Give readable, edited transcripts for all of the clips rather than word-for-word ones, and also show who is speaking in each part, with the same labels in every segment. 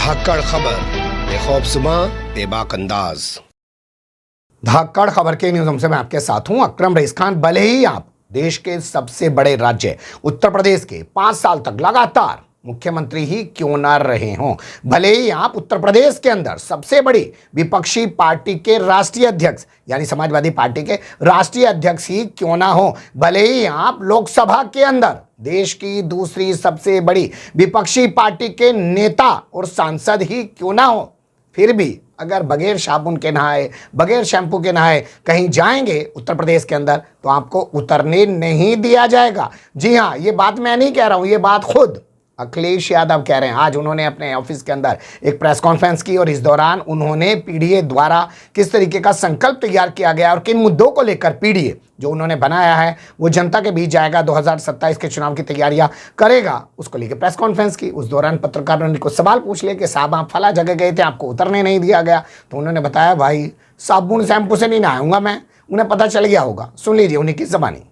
Speaker 1: धाकड़ खबर, बेखौफजुमा बेबाक अंदाज। धाकड़ खबर के न्यूज़ से मैं आपके साथ हूं अकरम रईस खान। भले ही आप देश के सबसे बड़े राज्य उत्तर प्रदेश के 5 साल तक लगातार मुख्यमंत्री ही क्यों ना रहे हों, भले ही आप उत्तर प्रदेश के अंदर सबसे बड़ी विपक्षी पार्टी के राष्ट्रीय अध्यक्ष यानी समाजवादी पार्टी के राष्ट्रीय अध्यक्ष ही क्यों ना हो, भले ही आप लोकसभा के अंदर देश की दूसरी सबसे बड़ी विपक्षी पार्टी के नेता और सांसद ही क्यों ना हो, फिर भी अगर बगैर साबुन के नहाए, बगैर शैम्पू के नहाए कहीं जाएंगे उत्तर प्रदेश के अंदर तो आपको उतरने नहीं दिया जाएगा। जी हाँ, ये बात मैं नहीं कह रहा हूं, ये बात खुद अखिलेश यादव कह रहे हैं। आज उन्होंने अपने ऑफिस के अंदर एक प्रेस कॉन्फ्रेंस की और इस दौरान उन्होंने पीडीए द्वारा किस तरीके का संकल्प तैयार किया गया और किन मुद्दों को लेकर पीडीए जो उन्होंने बनाया है वो जनता के बीच जाएगा, 2027 के चुनाव की तैयारियां करेगा, उसको लेकर प्रेस कॉन्फ्रेंस की। उस दौरान पत्रकारों ने कुछ सवाल पूछ लिए कि साहब आप फला जगह गए थे, आपको उतरने नहीं दिया गया। तो उन्होंने बताया भाई साबुन शैम्पू से नहीं नहाऊंगा मैं, उन्हें पता चल गया होगा। सुन लीजिए उन्हीं की ज़बानी।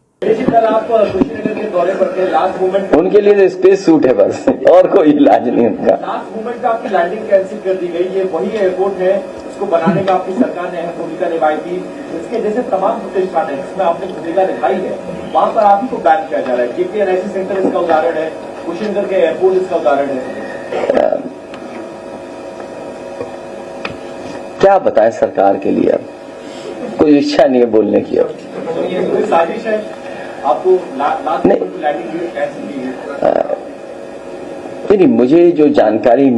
Speaker 2: उनके लिए स्पेस सूट है बस, और कोई इलाज नहीं उनका।
Speaker 3: लास्ट मोमेंट पे आपकी लैंडिंग कैंसिल कर दी गई, ये वही एयरपोर्ट है इसको बनाने में आपकी सरकार ने अहम भूमिका निभाई थी। इसके जैसे तमाम प्रतिष्ठान है जिसमें आपने भूमिका निभाई है, वहाँ पर आप ही को बैन किया जा रहा है। केपीएनआईसी सेंटर इसका उदाहरण है, कुशीनगर के एयरपोर्ट इसका उदाहरण है।
Speaker 2: क्या बताएं सरकार के लिए, अब कोई इच्छा नहीं है बोलने की। अब
Speaker 3: तो ये कोई साजिश है आपको लैंडिंग कैंसिल की है?
Speaker 2: नहीं, मुझे जो जानकारी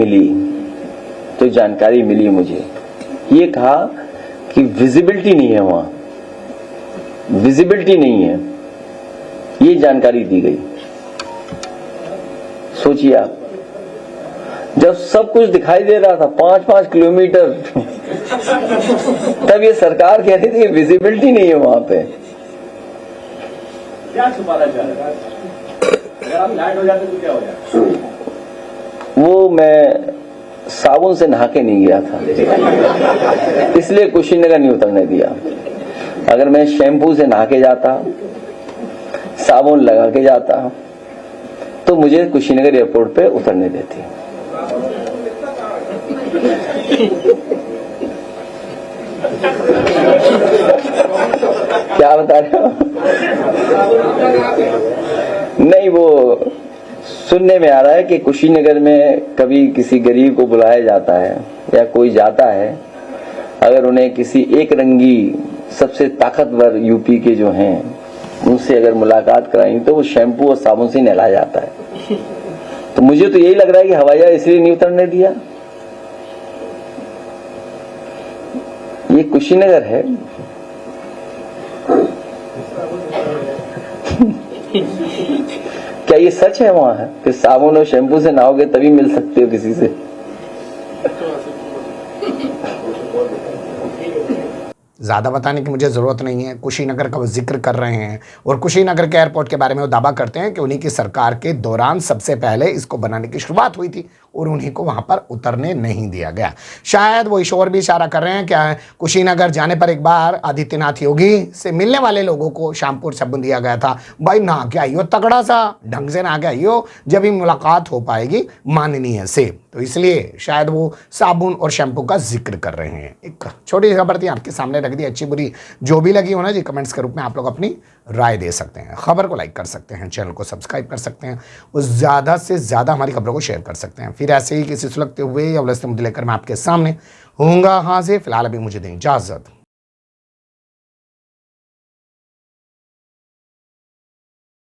Speaker 2: मिली मुझे ये कहा कि विजिबिलिटी नहीं है, वहां विजिबिलिटी नहीं है, ये जानकारी दी गई। सोचिए आप, जब सब कुछ दिखाई दे रहा था 5-5 किलोमीटर तब ये सरकार कह रही थी विजिबिलिटी नहीं है वहां पे।
Speaker 3: क्या छुपाना चाह रहा है? अगर आप लैंड हो जाते तो क्या हो जाए?
Speaker 2: वो मैं साबुन से नहा के नहीं गया था, इसलिए कुशीनगर नहीं उतरने दिया। अगर मैं शैम्पू से नहा के जाता, साबुन लगा के जाता तो मुझे कुशीनगर एयरपोर्ट पे उतरने देती। क्या बता रहे हो? नहीं, वो सुनने में आ रहा है कि कुशीनगर में कभी किसी गरीब को बुलाया जाता है या कोई जाता है, अगर उन्हें किसी एक रंगी सबसे ताकतवर यूपी के जो हैं उनसे अगर मुलाकात कराई तो वो शैम्पू और साबुन से नहलाया जाता है। तो मुझे तो यही लग रहा है कि हवाई जहाज इसलिए नहीं उतरने दिया। ये कुशीनगर है। क्या ये सच है वहां है कि साबुन और शैम्पू से नहाओगे तभी मिल सकते हो किसी से?
Speaker 1: ज़्यादा बताने की मुझे ज़रूरत नहीं है। कुशीनगर का वो जिक्र कर रहे हैं और कुशीनगर के एयरपोर्ट के बारे में वो दावा करते हैं कि उन्हीं की सरकार के दौरान सबसे पहले इसको बनाने की शुरुआत हुई थी और उन्हीं को वहाँ पर उतरने नहीं दिया गया। शायद वो ईश्वर भी इशारा कर रहे हैं क्या कुशीनगर जाने पर एक बार आदित्यनाथ योगी से मिलने वाले लोगों को शैम्पू और साबुन दिया गया था, भाई नहा के आइयो, तगड़ा सा ढंग से नहा के आइयो, जब ही मुलाकात हो पाएगी माननीय से। तो इसलिए शायद वो साबुन और शैम्पू का जिक्र कर रहे हैं। एक छोटी सी खबर थी आपके सामने रख दी, अच्छी बुरी जो भी लगी हो ना जी, कमेंट्स के रूप में आप लोग अपनी राय दे सकते हैं। खबर को लाइक कर सकते हैं, चैनल को सब्सक्राइब कर सकते हैं और ज़्यादा से ज़्यादा हमारी खबरों को शेयर कर सकते हैं। फिर ऐसे ही किसी सुलगते हुए या उलझते मुद्दे लेकर मैं आपके सामने होऊंगा हाजिर। फिलहाल अभी मुझे दें इजाज़त।